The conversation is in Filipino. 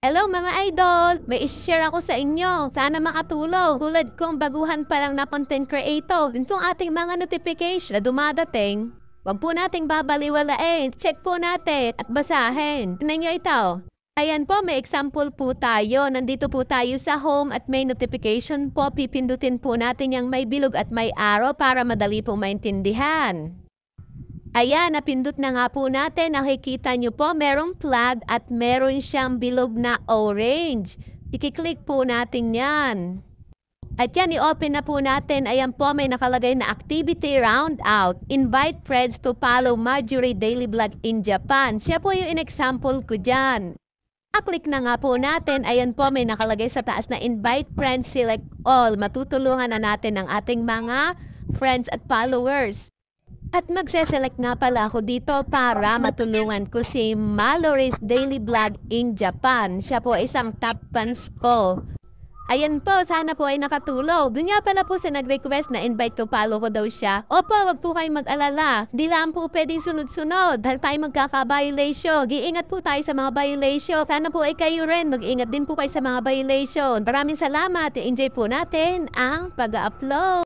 Hello mga idol! May i-share ako sa inyo. Sana makatulong. Tulad kong baguhan pa lang na content creator. Itong ating mga notification na dumadating. Huwag po nating babaliwalain. Check po natin at basahin. Tingnan nyo ito. Ayan po, may example po tayo. Nandito po tayo sa home at may notification po. Pipindutin po natin yung may bilog at may arrow para madali po maintindihan. Ayan, napindot na nga po natin. Nakikita nyo po, merong flag at meron siyang bilog na orange. I-click po natin yan. At yan, i-open na po natin. Ayan po, may nakalagay na activity round out. Invite friends to follow Marjorie Daily Vlog in Japan. Siya po yung in-example ko dyan. Click na nga po natin. Ayan po, may nakalagay sa taas na invite friends, select all. Matutulungan na natin ang ating mga friends at followers. At magse-select nga pala ako dito para matulungan ko si Mallory's Daily Vlog in Japan. Siya po isang top fans ko. Ayan po, sana po ay nakatulong. Doon nga pala po siya nag-request na invite to follow ko daw siya. Opo, wag po kayong mag-alala. Hindi lang po pwedeng sunod-sunod dahil tayo magkaka-violation. Giingat po tayo sa mga violation. Sana po ay kayo rin. Mag-ingat din po kayo sa mga violation. Maraming salamat. Enjoy po natin ang pag-upload.